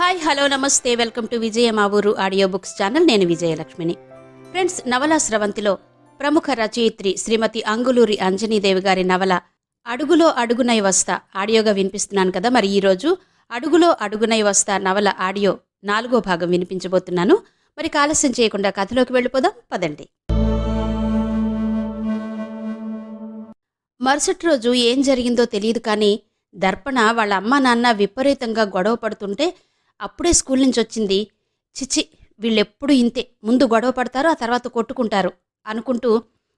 Hi hello నమస్తే welcome to విజయ మా ఊరు ఆడియో బుక్స్ ఛానల్. నేను విజయలక్ష్మిని. ఫ్రెండ్స్, నవలా స్రవంతిలో ప్రముఖ రచయిత్రి శ్రీమతి అంగులూరి అంజనీదేవి గారి నవల అడుగులో అడుగునై వస్తా ఆడియోగా వినిపిస్తున్నాను కదా. మరి ఈరోజు అడుగులో అడుగునై వస్తా నవల ఆడియో 4వ భాగం వినిపించబోతున్నాను. మరి ఆలస్యం చేయకుండా కథలోకి వెళ్ళిపోదాం పదండి. మరుసటి రోజు ఏం జరిగిందో తెలియదు కానీ దర్పణ వాళ్ళ అమ్మా నాన్న విపరీతంగా గొడవ పడుతుంటే అప్పుడే స్కూల్ నుంచి వచ్చింది. చిచి, వీళ్ళెప్పుడు ఇంతే, ముందు గొడవ పడతారు, ఆ తర్వాత కొట్టుకుంటారు అనుకుంటూ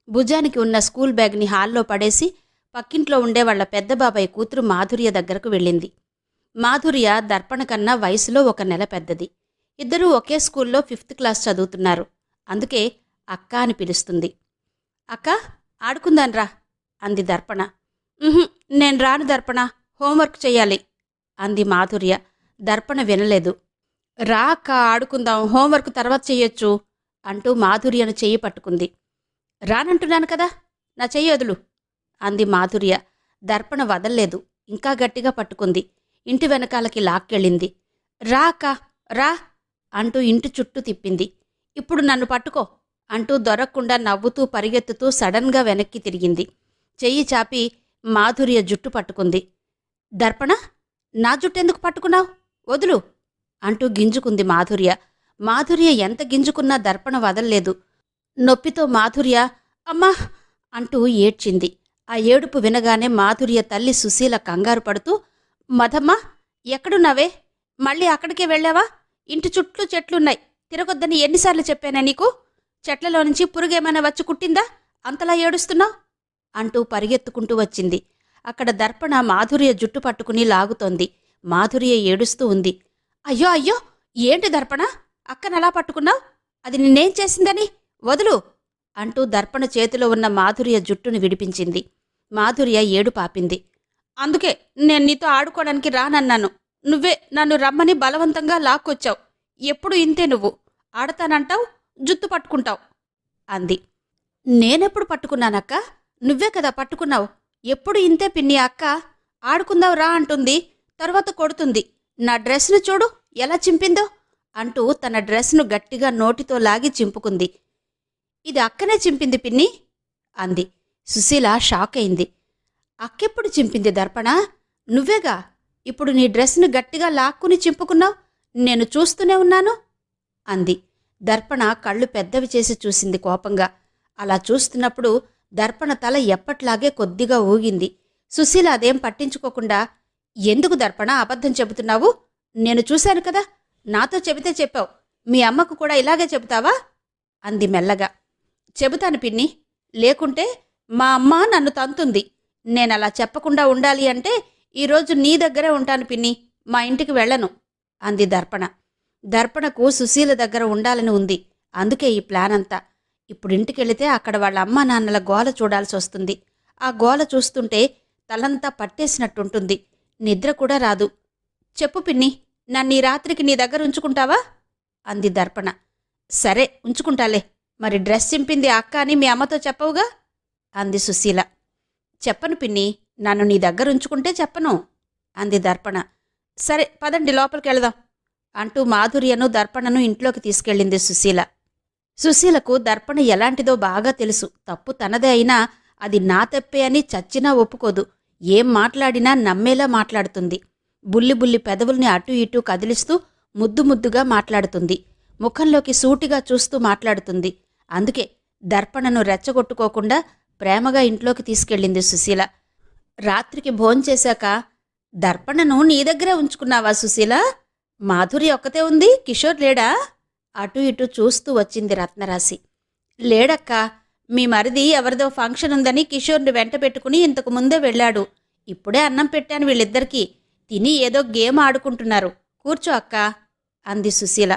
భుజానికి ఉన్న స్కూల్ బ్యాగ్ని హాల్లో పడేసి పక్కింట్లో ఉండే వాళ్ళ పెద్ద బాబాయ్ కూతురు మాధుర్య దగ్గరకు వెళ్ళింది. మాధుర్య దర్పణ కన్నా వయసులో 1 నెల పెద్దది. ఇద్దరూ ఒకే స్కూల్లో 5th క్లాస్ చదువుతున్నారు. అందుకే అక్క అని పిలుస్తుంది. అక్క, ఆడుకుందాన్రా అంది దర్పణ. నేను రాను దర్పణ, హోంవర్క్ చెయ్యాలి అంది మాధుర్య. దర్పణ వినలేదు. రా అక్క, ఆడుకుందాం, హోంవర్క్ తర్వాత చెయ్యొచ్చు అంటూ మాధుర్యను చెయ్యి పట్టుకుంది. రానంటున్నాను కదా, నా చెయ్యి వదులు అంది మాధుర్య. దర్పణ వదల్లేదు, ఇంకా గట్టిగా పట్టుకుంది. ఇంటి వెనకాలకి లాక్కెళ్ళింది. రా అక్క, రా అంటూ ఇంటి చుట్టూ తిప్పింది. ఇప్పుడు నన్ను పట్టుకో అంటూ దొరకకుండా నవ్వుతూ పరిగెత్తుతూ సడన్గా వెనక్కి తిరిగింది. చెయ్యి చాపి మాధుర్య జుట్టు పట్టుకుంది. దర్పణ, నా జుట్టెందుకు పట్టుకున్నావు, వదులు అంటూ గింజుకుంది మాధుర్య. మాధుర్య ఎంత గింజుకున్నా దర్పణ వదల్లేదు. నొప్పితో మాధుర్య అమ్మా అంటూ ఏడ్చింది. ఆ ఏడుపు వినగానే మాధుర్య తల్లి సుశీల కంగారు పడుతూ, మధమ్మ, ఎక్కడున్నావే, మళ్ళీ అక్కడికే వెళ్ళావా? ఇంటి చుట్టూ చెట్లున్నాయి, తిరగొద్దని ఎన్నిసార్లు చెప్పానా నీకు? చెట్లలో నుంచి పురుగేమైనా వచ్చి కుట్టిందా, అంతలా ఏడుస్తున్నావు అంటూ పరిగెత్తుకుంటూ వచ్చింది. అక్కడ దర్పణ మాధుర్య జుట్టు పట్టుకుని లాగుతోంది. మాధుర్య ఏడుస్తూ ఉంది. అయ్యో అయ్యో, ఏంటి దర్పణ, అక్కనలా పట్టుకున్నావు? అది నిన్నేం చేసిందని, వదులు అంటూ దర్పణ చేతిలో ఉన్న మాధుర్య జుట్టును విడిపించింది. మాధుర్య ఏడు పాపింది. అందుకే నేను నీతో ఆడుకోవడానికి రానన్నాను, నువ్వే నన్ను రమ్మని బలవంతంగా లాక్కొచ్చావు. ఎప్పుడు ఇంతే, నువ్వు ఆడతానంటావు, జుత్తు పట్టుకుంటావు అంది. నేనెప్పుడు పట్టుకున్నానక్క, నువ్వే కదా పట్టుకున్నావు. ఎప్పుడు ఇంతే పిన్ని, అక్క ఆడుకుందావు రా అంటుంది, తర్వాత కొడుతుంది. నా డ్రెస్ను చూడు ఎలా చింపిందో అంటూ తన డ్రెస్ను గట్టిగా నోటితో లాగి చింపుకుంది. ఇది అక్కనే చింపింది పిన్ని అంది. సుశీల షాక్ అయింది. అక్కెప్పుడు చింపింది దర్పణ? నువ్వేగా ఇప్పుడు నీ డ్రెస్ను గట్టిగా లాక్కుని చింపుకున్నావు, నేను చూస్తూనే ఉన్నాను అంది. దర్పణ కళ్ళు పెద్దవి చేసి చూసింది కోపంగా. అలా చూస్తున్నప్పుడు దర్పణ తల ఎప్పట్లాగే కొద్దిగా ఊగింది. సుశీల అదేం పట్టించుకోకుండా, ఎందుకు దర్పణ అబద్ధం చెబుతున్నావు? నేను చూశాను కదా, నాతో చెబితే చెప్పావు, మీ అమ్మకు కూడా ఇలాగే చెబుతావా అంది మెల్లగా. చెబుతాను పిన్ని, లేకుంటే మా అమ్మ నన్ను తంతుంది. నేనలా చెప్పకుండా ఉండాలి అంటే ఈరోజు నీ దగ్గరే ఉంటాను పిన్ని, మా ఇంటికి వెళ్ళను అంది దర్పణ. దర్పణకు సుశీల దగ్గర ఉండాలని ఉంది, అందుకే ఈ ప్లాన్ అంతా. ఇప్పుడు ఇంటికెళితే అక్కడ వాళ్ళ అమ్మా నాన్నల గోల చూడాల్సి వస్తుంది. ఆ గోల చూస్తుంటే తలంతా పట్టేసినట్టుంటుంది, నిద్ర కూడా రాదు. చెప్పు పిన్ని, నన్ను ఈ రాత్రికి నీ దగ్గర ఉంచుకుంటావా అంది దర్పణ. సరే ఉంచుకుంటాలే, మరి డ్రెస్ చింపింది అక్క అని మీ అమ్మతో చెప్పవుగా అంది సుశీల. చెప్పను పిన్ని, నన్ను నీ దగ్గర ఉంచుకుంటే చెప్పను అంది దర్పణ. సరే పదండి, లోపలికి వెళదాం అంటూ మాధుర్యను దర్పణను ఇంట్లోకి తీసుకెళ్ళింది సుశీల. సుశీలకు దర్పణ ఎలాంటిదో బాగా తెలుసు. తప్పు తనదే అయినా అది నా తప్పే అని చచ్చినా ఒప్పుకోదు. ఏం మాట్లాడినా నమ్మేలా మాట్లాడుతుంది. బుల్లి బుల్లి పెదవుల్ని అటూ ఇటూ కదిలిస్తూ ముద్దు ముద్దుగా మాట్లాడుతుంది. ముఖంలోకి సూటిగా చూస్తూ మాట్లాడుతుంది. అందుకే దర్పణను రెచ్చగొట్టుకోకుండా ప్రేమగా ఇంట్లోకి తీసుకెళ్ళింది సుశీల. రాత్రికి భోంచేశాక, దర్పణను నీ దగ్గరే ఉంచుకున్నావా సుశీల? మాధుర్య ఒక్కతే ఉంది, కిషోర్ లేడా? అటూ ఇటూ చూస్తూ వచ్చింది రత్నరాశి. లేడక్కా, మీ మరిది ఎవరిదో ఫంక్షన్ ఉందని కిషోర్ని వెంట పెట్టుకుని ఇంతకు ముందే వెళ్ళాడు. ఇప్పుడే అన్నం పెట్టాను వీళ్ళిద్దరికీ, తిని ఏదో గేమ్ ఆడుకుంటున్నారు. కూర్చో అక్క అంది సుశీల.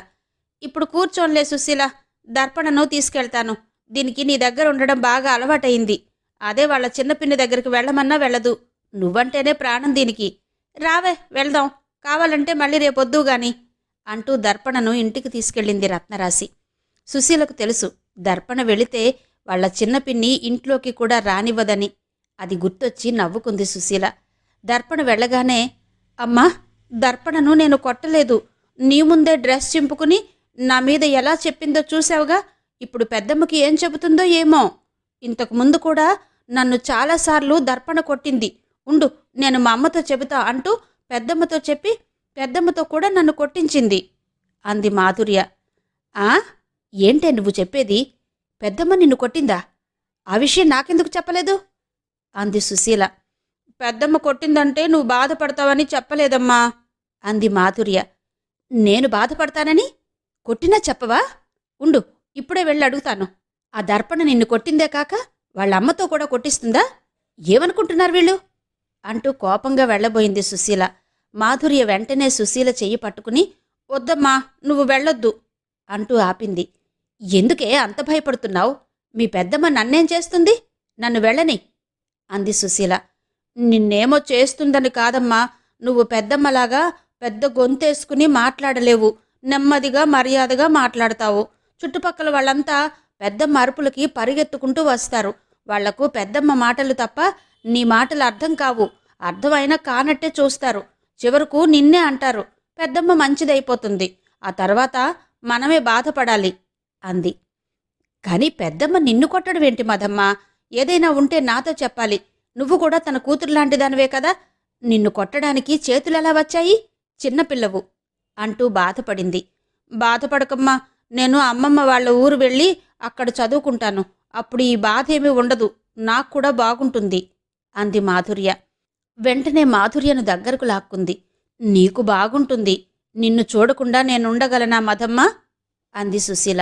ఇప్పుడు కూర్చోన్లే సుశీల, దర్పణను తీసుకెళ్తాను. దీనికి నీ దగ్గర ఉండడం బాగా అలవాటయింది. అదే వాళ్ళ చిన్నపిన్ని దగ్గరికి వెళ్ళమన్నా వెళ్ళదు. నువ్వంటేనే ప్రాణం దీనికి. రావే వెళ్దాం, కావాలంటే మళ్ళీ రేపొద్దు గాని అంటూ దర్పణను ఇంటికి తీసుకెళ్ళింది రత్నరాశి. సుశీలకు తెలుసు, దర్పణ వెళితే వాళ్ల చిన్నపిన్ని ఇంట్లోకి కూడా రానివ్వదని. అది గుర్తొచ్చి నవ్వుకుంది సుశీల. దర్పణ వెళ్ళగానే, అమ్మా, దర్పణను నేను కొట్టలేదు, నీ ముందే డ్రెస్ చింపుకుని నా మీద ఎలా చెప్పిందో చూసావుగా. ఇప్పుడు పెద్దమ్మకి ఏం చెబుతుందో ఏమో. ఇంతకు ముందు కూడా నన్ను చాలాసార్లు దర్పణ కొట్టింది. ఉండు, నేను మా అమ్మతో చెబుతా అంటూ పెద్దమ్మతో చెప్పి పెద్దమ్మతో కూడా నన్ను కొట్టించింది అంది మాధుర్య. ఆ, ఏంటే నువ్వు చెప్పేది? పెద్దమ్మ నిన్ను కొట్టిందా? ఆ విషయం నాకెందుకు చెప్పలేదు అంది సుశీల. పెద్దమ్మ కొట్టిందంటే నువ్వు బాధపడతావని చెప్పలేదమ్మా అంది మాధుర్య. నేను బాధపడతానని కొట్టినా చెప్పవా? ఉండు, ఇప్పుడే వెళ్ళి అడుగుతాను. ఆ దర్పణ నిన్ను కొట్టిందే కాక వాళ్ళమ్మతో కూడా కొట్టిస్తుందా? ఏమనుకుంటున్నారు వీళ్ళు అంటూ కోపంగా వెళ్ళబోయింది సుశీల. మాధుర్య వెంటనే సుశీల చెయ్యి పట్టుకుని, వద్దమ్మా, నువ్వు వెళ్ళొద్దు అంటూ ఆపింది. ఎందుకే అంత భయపడుతున్నావు? మీ పెద్దమ్మ నన్నేం చేస్తుంది? నన్ను వెళ్ళని అంది సుశీల. నిన్నేమో చేస్తుందని కాదమ్మా, నువ్వు పెద్దమ్మలాగా పెద్ద గొంతేసుకుని మాట్లాడలేవు. నెమ్మదిగా మర్యాదగా మాట్లాడతావు. చుట్టుపక్కల వాళ్ళంతా పెద్దమ్మ అరుపులకి పరిగెత్తుకుంటూ వస్తారు. వాళ్లకు పెద్దమ్మ మాటలు తప్ప నీ మాటలు అర్థం కావు. అర్థమైనా కానట్టే చూస్తారు. చివరకు నిన్నే అంటారు. పెద్దమ్మ మంచిదైపోతుంది. ఆ తర్వాత మనమే బాధపడాలి అంది. కాని పెద్దమ్మ నిన్ను కొట్టడం ఏంటి మదమ్మ? ఏదైనా ఉంటే నాతో చెప్పాలి. నువ్వు కూడా తన కూతురులాంటిదానివే కదా. నిన్ను కొట్టడానికి చేతులెలా వచ్చాయి? చిన్నపిల్లవు అంటూ బాధపడింది. బాధపడకమ్మా, నేను అమ్మమ్మ వాళ్ళ ఊరు వెళ్ళి అక్కడ చదువుకుంటాను. అప్పుడు ఈ బాధ ఏమీ ఉండదు. నాకు కూడా బాగుంటుంది అంది మాధుర్య. వెంటనే మాధుర్యను దగ్గరకు లాక్కుంది. నీకు బాగుంటుంది. నిన్ను చూడకుండా నేనుండగలనా మదమ్మ అంది సుశీల.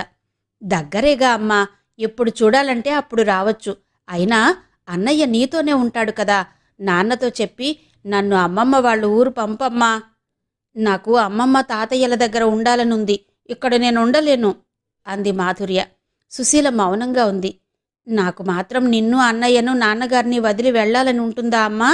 దగ్గరేగా అమ్మా, ఎప్పుడు చూడాలంటే అప్పుడు రావచ్చు. అయినా అన్నయ్య నీతోనే ఉంటాడు కదా. నాన్నతో చెప్పి నన్ను అమ్మమ్మ వాళ్ళ ఊరు పంపమ్మా. నాకు అమ్మమ్మ తాతయ్యల దగ్గర ఉండాలనుంది. ఇక్కడ నేనుండలేను అంది మాధుర్య. సుశీల మౌనంగా ఉంది. నాకు మాత్రం నిన్ను అన్నయ్యను నాన్నగారిని వదిలి వెళ్లాలని ఉంటుందా అమ్మా?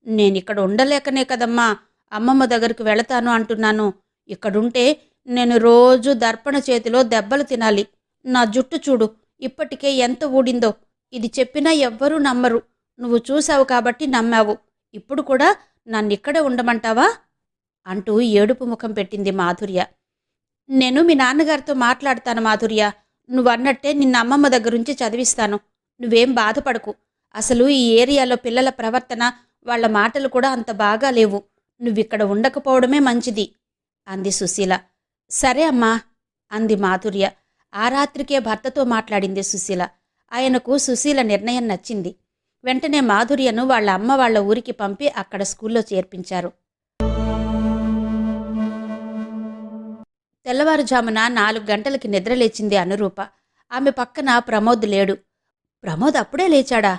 నేనిక్కడ ఉండలేకనే కదమ్మా అమ్మమ్మ దగ్గరికి వెళతాను అంటున్నాను. ఇక్కడుంటే నేను రోజూ దర్పణ చేతిలో దెబ్బలు తినాలి. నా జుట్టు చూడు, ఇప్పటికే ఎంత ఊడిందో. ఇది చెప్పినా ఎవ్వరూ నమ్మరు. నువ్వు చూశావు కాబట్టి నమ్మావు. ఇప్పుడు కూడా నన్నిక్కడే ఉండమంటావా అంటూ ఏడుపు ముఖం పెట్టింది మాధుర్య. నేను మీ నాన్నగారితో మాట్లాడతాను మాధుర్య. నువ్వన్నట్టే నిన్న అమ్మమ్మ దగ్గరుంచి చదివిస్తాను. నువ్వేం బాధపడకు. అసలు ఈ ఏరియాలో పిల్లల ప్రవర్తన, వాళ్ల మాటలు కూడా అంత బాగా లేవు. నువ్విక్కడ ఉండకపోవడమే మంచిది అంది సుశీల. సరే అమ్మా అంది మాధుర్య. ఆ రాత్రికే భర్తతో మాట్లాడింది సుశీల. ఆయనకు సుశీల నిర్ణయం నచ్చింది. వెంటనే మాధుర్యను వాళ్ళ అమ్మ వాళ్ళ ఊరికి పంపి అక్కడ స్కూల్లో చేర్పించారు. తెల్లవారుజామున 4 గంటలకి నిద్రలేచింది అనురూప. ఆమె పక్కన ప్రమోద్ లేడు. ప్రమోద్ అప్పుడే లేచాడా?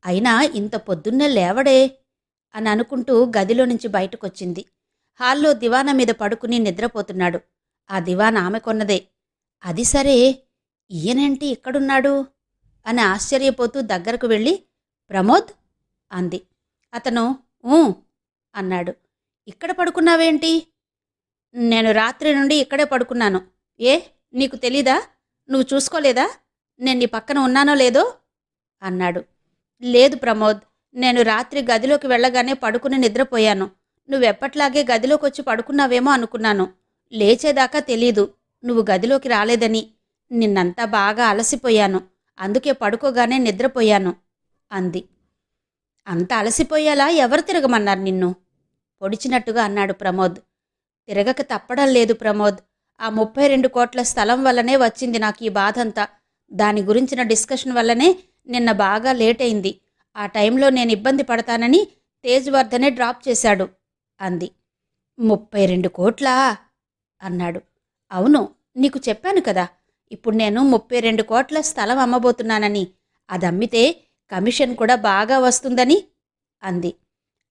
అయినా ఇంత పొద్దున్నే లేవడే అని అనుకుంటూ గదిలో నుంచి బయటకొచ్చింది. హాల్లో దివానా మీద పడుకుని నిద్రపోతున్నాడు. ఆ దివానా ఆమె కొన్నదే. అది సరే, ఈయనేంటి ఇక్కడున్నాడు అని ఆశ్చర్యపోతూ దగ్గరకు వెళ్ళి, ప్రమోద్ అంది. అతను ఊ అన్నాడు. ఇక్కడ పడుకున్నావేంటి? నేను రాత్రి నుండి ఇక్కడే పడుకున్నాను. ఏ, నీకు తెలీదా? నువ్వు చూసుకోలేదా నేను నీ పక్కన ఉన్నానో లేదో అన్నాడు. లేదు ప్రమోద్, నేను రాత్రి గదిలోకి వెళ్ళగానే పడుకుని నిద్రపోయాను. నువ్వెప్పట్లాగే గదిలోకొచ్చి పడుకున్నావేమో అనుకున్నాను. లేచేదాకా తెలీదు నువ్వు గదిలోకి రాలేదని. నిన్నంతా బాగా అలసిపోయాను. అందుకే పడుకోగానే నిద్రపోయాను అంది. అంత అలసిపోయేలా ఎవరు తిరగమన్నారు నిన్ను? పొడిచినట్టుగా అన్నాడు ప్రమోద్. తిరగక తప్పడం లేదు ప్రమోద్. ఆ 32 కోట్ల స్థలం వల్లనే వచ్చింది నాకు ఈ బాధంతా. దాని గురించిన డిస్కషన్ వల్లనే నిన్న బాగా లేట్ అయింది. ఆ టైంలో నేను ఇబ్బంది పడతానని తేజ్వర్ధనే డ్రాప్ చేశాడు అంది. 32 కోట్లా అన్నాడు. అవును, నీకు చెప్పాను కదా, ఇప్పుడు నేను 32 కోట్ల స్థలం అమ్మబోతున్నానని. అది అమ్మితే కమిషన్ కూడా బాగా వస్తుందని అంది.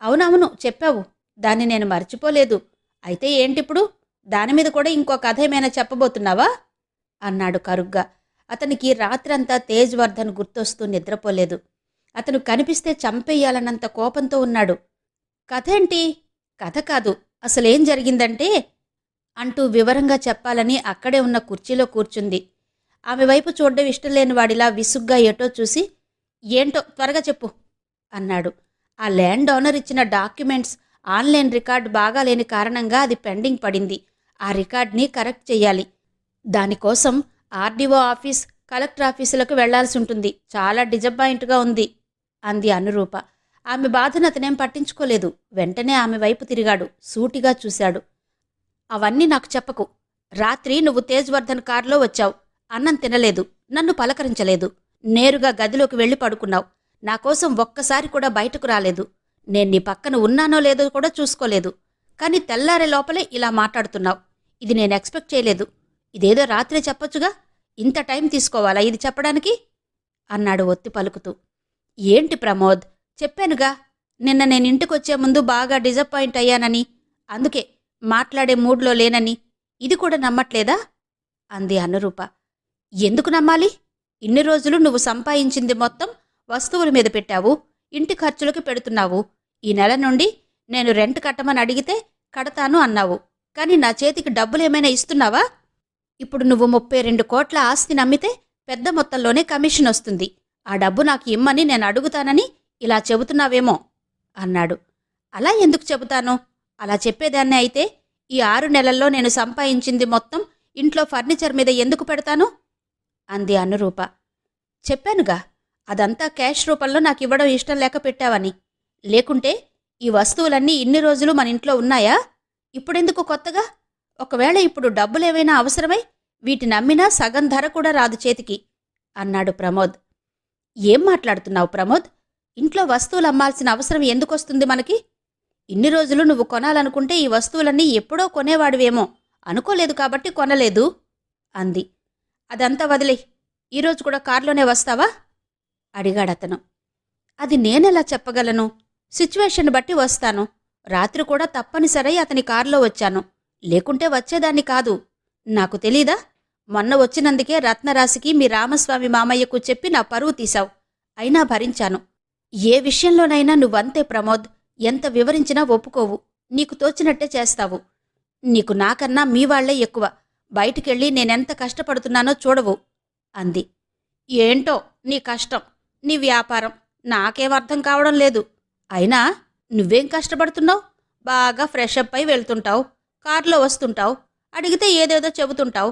అవునవును చెప్పావు, దాన్ని నేను మర్చిపోలేదు. అయితే ఏంటిప్పుడు? దానిమీద కూడా ఇంకో కథ ఏమైనా చెప్పబోతున్నావా అన్నాడు కరుగ్గా. అతనికి రాత్రంతా తేజ్వర్ధన్ గుర్తొస్తూ నిద్రపోలేదు. అతను కనిపిస్తే చంపేయాలన్నంత కోపంతో ఉన్నాడు. కథేంటి? కథ కాదు, అసలేం జరిగిందంటే అంటూ వివరంగా చెప్పాలని అక్కడే ఉన్న కుర్చీలో కూర్చుంది. ఆమె వైపు చూడ్డం ఇష్టం లేని వాడిలా విసుగ్గా ఏటో చూసి, ఏంటో త్వరగా చెప్పు అన్నాడు. ఆ ల్యాండ్ ఓనర్ ఇచ్చిన డాక్యుమెంట్స్ ఆన్లైన్ రికార్డు బాగాలేని కారణంగా అది పెండింగ్ పడింది. ఆ రికార్డ్ని కరెక్ట్ చెయ్యాలి. దానికోసం ఆర్డీఓ ఆఫీస్, కలెక్టర్ ఆఫీసులకు వెళ్లాల్సి ఉంటుంది. చాలా డిజపాయింట్గా ఉంది అంది అనురూప. ఆమె బాధను అతనేం పట్టించుకోలేదు. వెంటనే ఆమె వైపు తిరిగాడు. సూటిగా చూశాడు. అవన్నీ నాకు చెప్పకు. రాత్రి నువ్వు తేజ్వర్ధన్ కారులో వచ్చావు. అన్నం తినలేదు, నన్ను పలకరించలేదు. నేరుగా గదిలోకి వెళ్ళి పడుకున్నావు. నాకోసం ఒక్కసారి కూడా బయటకు రాలేదు. నేను నీ పక్కన ఉన్నానో లేదో కూడా చూసుకోలేదు. కానీ తెల్లారే లోపలే ఇలా మాట్లాడుతున్నావు. ఇది నేను ఎక్స్పెక్ట్ చేయలేదు. ఇదేదో రాత్రే చెప్పొచ్చుగా. ఇంత టైం తీసుకోవాలా ఇది చెప్పడానికి అన్నాడు ఒత్తి పలుకుతూ. ఏంటి ప్రమోద్, చెప్పానుగా నిన్న నేను ఇంటికొచ్చే ముందు బాగా డిజపాయింట్ అయ్యానని. అందుకే మాట్లాడే మూడ్లో లేనని. ఇది కూడా నమ్మట్లేదా అంది అనురూప. ఎందుకు నమ్మాలి? ఇన్ని రోజులు నువ్వు సంపాదించింది మొత్తం వస్తువుల మీద పెట్టావు, ఇంటి ఖర్చులకు పెడుతున్నావు. ఈ నెల నుండి నేను రెంట్ కట్టమని అడిగితే కడతాను అన్నావు. కానీ నా చేతికి డబ్బులేమైనా ఇస్తున్నావా? ఇప్పుడు నువ్వు 32 కోట్ల ఆస్తిని అమ్మితే పెద్ద మొత్తంలోనే కమిషన్ వస్తుంది. ఆ డబ్బు నాకు ఇమ్మని నేను అడుగుతానని ఇలా చెబుతున్నావేమో అన్నాడు. అలా ఎందుకు చెబుతాను? అలా చెప్పేదాన్నే అయితే ఈ 6 నెలల్లో నేను సంపాదించింది మొత్తం ఇంట్లో ఫర్నిచర్ మీద ఎందుకు పెడతాను అంది అనురూప. చెప్పానుగా, అదంతా క్యాష్ రూపంలో నాకు ఇవ్వడం ఇష్టం లేక పెట్టావని. లేకుంటే ఈ వస్తువులన్నీ ఇన్ని రోజులు మన ఇంట్లో ఉన్నాయా? ఇప్పుడెందుకు కొత్తగా? ఒకవేళ ఇప్పుడు డబ్బులేవైనా అవసరమై వీటిని అమ్మినా సగం ధర కూడా రాదు చేతికి అన్నాడు ప్రమోద్. ఏం మాట్లాడుతున్నావు ప్రమోద్? ఇంట్లో వస్తువులు అమ్మాల్సిన అవసరం ఎందుకొస్తుంది మనకి? ఇన్ని రోజులు నువ్వు కొనాలనుకుంటే ఈ వస్తువులన్నీ ఎప్పుడో కొనేవాడివేమో. అనుకోలేదు కాబట్టి కొనలేదు అంది. అదంతా వదిలే, ఈరోజు కూడా కారులోనే వస్తావా అడిగాడతను. అది నేనెలా చెప్పగలను? సిచ్యువేషన్ బట్టి వస్తాను. రాత్రి కూడా తప్పనిసరై అతని కారులో వచ్చాను. లేకుంటే వచ్చేదాన్ని కాదు. నాకు తెలీదా? మొన్న వచ్చినందుకే రత్నరాశికి మీ రామస్వామి మామయ్యకు చెప్పి నా పరువు తీశావు. అయినా భరించాను. ఏ విషయంలోనైనా నువ్వంతే ప్రమోద్. ఎంత వివరించినా ఒప్పుకోవు. నీకు తోచినట్టే చేస్తావు. నీకు నాకన్నా మీ వాళ్లే ఎక్కువ. బయటికెళ్ళి నేనెంత కష్టపడుతున్నానో చూడవు అంది. ఏంటో నీ కష్టం, నీ వ్యాపారం నాకేం అర్థం కావడం లేదు. అయినా నువ్వేం కష్టపడుతున్నావు? బాగా ఫ్రెషప్ అయి వెళ్తుంటావు, కారులో వస్తుంటావు, అడిగితే ఏదేదో చెబుతుంటావు.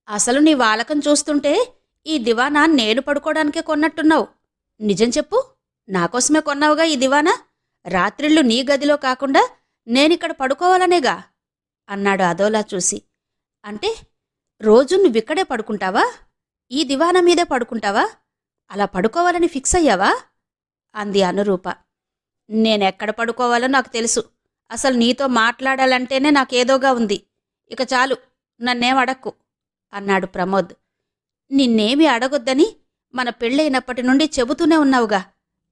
అసలు నీ వాలకం చూస్తుంటే ఈ దివానా నేను పడుకోవడానికే కొన్నట్టున్నావు. నిజం చెప్పు, నాకోసమే కొన్నావుగా ఈ దివానా? రాత్రిళ్ళు నీ గదిలో కాకుండా నేనిక్కడ పడుకోవాలనేగా అన్నాడు అదోలా చూసి. అంటే రోజు నువ్విక్కడే పడుకుంటావా? ఈ దివానా మీదే పడుకుంటావా? అలా పడుకోవాలని ఫిక్స్ అయ్యావా అంది అనురూప. నేనెక్కడ పడుకోవాలో నాకు తెలుసు. అసలు నీతో మాట్లాడాలంటేనే నాకేదోగా ఉంది. ఇక చాలు, నన్నేం అడక్కు అన్నాడు ప్రమోద్. నిన్నేమీ అడగొద్దని మన పెళ్ళైనప్పటి నుండి చెబుతూనే ఉన్నావుగా.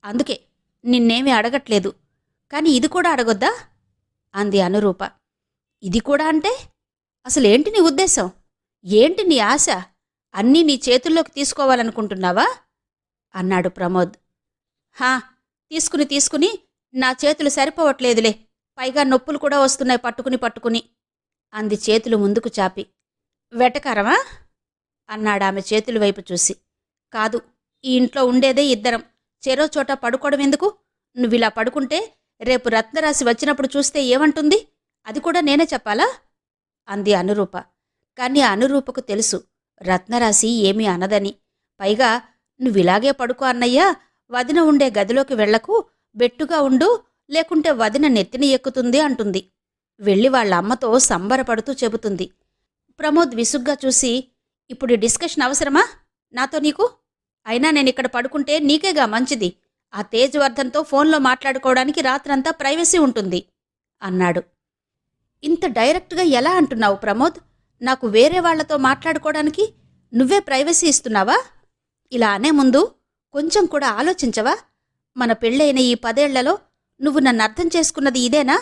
అందుకే నిన్నేమీ అడగట్లేదు. కాని ఇది కూడా అడగొద్దా అంది అనురూప. ఇది కూడా అంటే అసలేంటి నీ ఉద్దేశం? ఏంటి నీ ఆశ? అన్నీ నీ చేతుల్లోకి తీసుకోవాలనుకుంటున్నావా అన్నాడు ప్రమోద్. హా, తీసుకుని నా చేతులు సరిపోవట్లేదులే. పైగా నొప్పులు కూడా వస్తున్నాయి పట్టుకుని అంది చేతులు ముందుకు చాపి. వెటకారమా అన్నాడామె చేతుల వైపు చూసి. కాదు, ఈ ఇంట్లో ఉండేదే ఇద్దరం. చెరో చోట పడుకోవడం ఎందుకు? నువ్విలా పడుకుంటే రేపు రత్నరాశి వచ్చినప్పుడు చూస్తే ఏమంటుంది? అది కూడా నేనే చెప్పాలా అంది అనురూప. కాని అనురూపకు తెలుసు రత్నరాశి ఏమీ అనదని. పైగా నువ్విలాగే పడుకో అన్నయ్యా, వదిన ఉండే గదిలోకి వెళ్లకు, బెట్టుగా ఉండు, లేకుంటే వదిన నెత్తిని ఎక్కుతుంది అంటుంది. వెళ్ళి వాళ్ళ అమ్మతో సంబరపడుతూ చెబుతుంది. ప్రమోద్ విసుగ్గా చూసి, ఇప్పుడు డిస్కషన్ అవసరమా నాతో నీకు? అయినా నేనిక్కడ పడుకుంటే నీకేగా మంచిది. ఆ తేజ్వర్ధన్తో ఫోన్లో మాట్లాడుకోవడానికి రాత్రంతా ప్రైవసీ ఉంటుంది అన్నాడు. ఇంత డైరెక్ట్గా ఎలా అంటున్నావు ప్రమోద్? నాకు వేరే వాళ్లతో మాట్లాడుకోవడానికి నువ్వే ప్రైవసీ ఇస్తున్నావా? ఇలా అనే ముందు కొంచెం కూడా ఆలోచించవా? మన పెళ్ళైన ఈ 10 ఏళ్లలో నువ్వు నన్ను అర్థం చేసుకున్నది ఇదేనా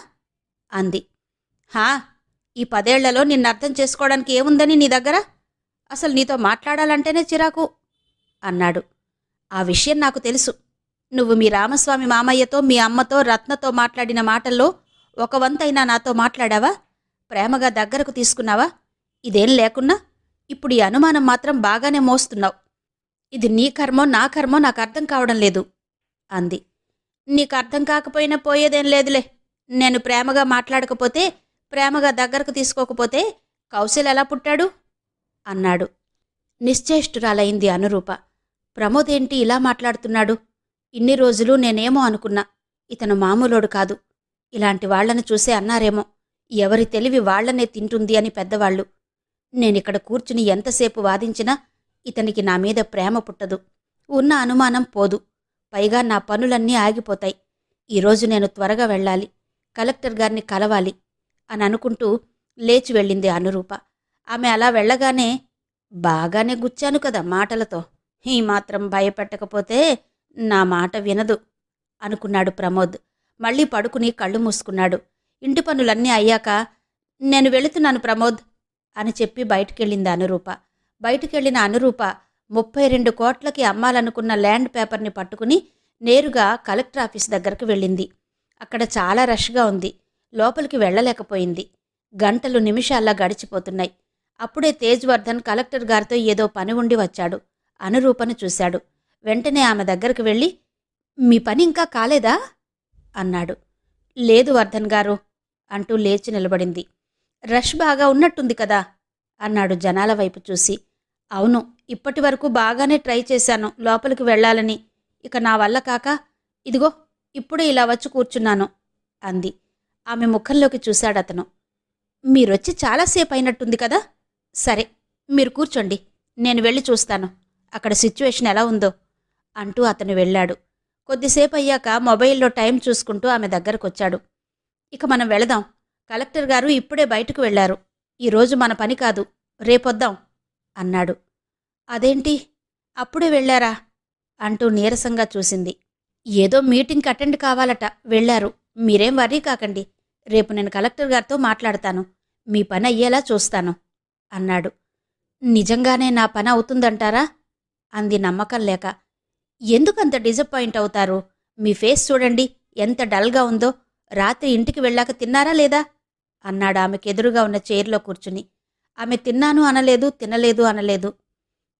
అంది. హా, ఈ 10 ఏళ్లలో నిన్ను అర్థం చేసుకోవడానికి ఏముందని నీ దగ్గర? అసలు నీతో మాట్లాడాలంటేనే చిరాకు అన్నాడు. ఆ విషయం నాకు తెలుసు. నువ్వు మీ రామస్వామి మామయ్యతో, మీ అమ్మతో, రత్నతో మాట్లాడిన మాటల్లో ఒక వంతైనా నాతో మాట్లాడావా? ప్రేమగా దగ్గరకు తీసుకున్నావా? ఇదేం లేకున్నా ఇప్పుడు ఈ అనుమానం మాత్రం బాగానే మోస్తున్నావు. ఇది నీ కర్మో నా కర్మో నాకు అర్థం కావడం లేదు అంది. నీకు అర్థం కాకపోయినా పోయేదేం లేదులే. నేను ప్రేమగా మాట్లాడకపోతే, ప్రేమగా దగ్గరకు తీసుకోకపోతే కౌశల్ ఎలా పుట్టాడు అన్నాడు. నిశ్చేష్టురాలైంది అనురూప. ప్రమోదేంటి ఇలా మాట్లాడుతున్నాడు? ఇన్ని రోజులు నేనేమో అనుకున్నా, ఇతను మామూలోడు కాదు. ఇలాంటి వాళ్లను చూసే అన్నారేమో, ఎవరి తెలివి వాళ్లనే తింటుంది అని పెద్దవాళ్లు. నేనిక్కడ కూర్చుని ఎంతసేపు వాదించినా ఇతనికి నా మీద ప్రేమ పుట్టదు. ఉన్న అనుమానం పోదు. పైగా నా పనులన్నీ ఆగిపోతాయి. ఈరోజు నేను త్వరగా వెళ్ళాలి, కలెక్టర్ గారిని కలవాలి అని అనుకుంటూ లేచి వెళ్ళింది అనురూప. ఆమె అలా వెళ్ళగానే, బాగానే గుచ్చాను కదా మాటలతో, ఈ మాత్రం భయపెట్టకపోతే నా మాట వినదు అనుకున్నాడు ప్రమోద్. మళ్లీ పడుకుని కళ్ళు మూసుకున్నాడు. ఇంటి పనులన్నీ అయ్యాక, నేను వెళుతున్నాను ప్రమోద్ అని చెప్పి బయటికెళ్ళింది అనురూప. బయటికెళ్ళిన అనురూప 32 కోట్లకి అమ్మాలనుకున్న ల్యాండ్ పేపర్ని పట్టుకుని నేరుగా కలెక్టర్ ఆఫీస్ దగ్గరకు వెళ్ళింది. అక్కడ చాలా రష్గా ఉంది. లోపలికి వెళ్ళలేకపోయింది. గంటలు నిమిషాల్లా గడిచిపోతున్నాయి. అప్పుడే తేజ్వర్ధన్ కలెక్టర్ గారితో ఏదో పని ఉండి వచ్చాడు. అనురూపను చూశాడు. వెంటనే ఆమె దగ్గరకు వెళ్ళి, మీ పని ఇంకా కాలేదా అన్నాడు. లేదు వర్ధన్ గారు అంటూ లేచి నిలబడింది. రష్ బాగా ఉన్నట్టుంది కదా అన్నాడు జనాల వైపు చూసి. అవును, ఇప్పటి వరకు బాగానే ట్రై చేశాను లోపలికి వెళ్ళాలని. ఇక నా వల్ల కాక ఇదిగో ఇప్పుడే ఇలా వచ్చి కూర్చున్నాను అంది. ఆమె ముఖంలోకి చూశాడతను. మీరొచ్చి చాలాసేపు అయినట్టుంది కదా. సరే, మీరు కూర్చోండి, నేను వెళ్ళి చూస్తాను అక్కడ సిచ్యువేషన్ ఎలా ఉందో అంటూ అతను వెళ్ళాడు. కొద్దిసేపు అయ్యాక మొబైల్లో టైం చూసుకుంటూ ఆమె దగ్గరకొచ్చాడు. ఇక మనం వెళదాం, కలెక్టర్ గారు ఇప్పుడే బయటకు వెళ్లారు. ఈరోజు మన పని కాదు, రేపొద్దాం అన్నాడు. అదేంటి అప్పుడే వెళ్ళారా అంటూ నీరసంగా చూసింది. ఏదో మీటింగ్కి అటెండ్ కావాలట, వెళ్లారు. మీరేం వర్రీ కాకండి, రేపు నేను కలెక్టర్ గారితో మాట్లాడతాను, మీ పని అయ్యేలా చూస్తాను అన్నాడు. నిజంగానే నా పని అవుతుందంటారా అంది నమ్మకం లేక. ఎందుకంత డిసప్పాయింట్ అవుతారు? మీ ఫేస్ చూడండి ఎంత డల్గా ఉందో. రాత్రి ఇంటికి వెళ్ళాక తిన్నారా లేదా అన్నాడు ఆమెకెదురుగా ఉన్న చైర్లో కూర్చుని. ఆమె తిన్నాను అనలేదు, తినలేదు అనలేదు.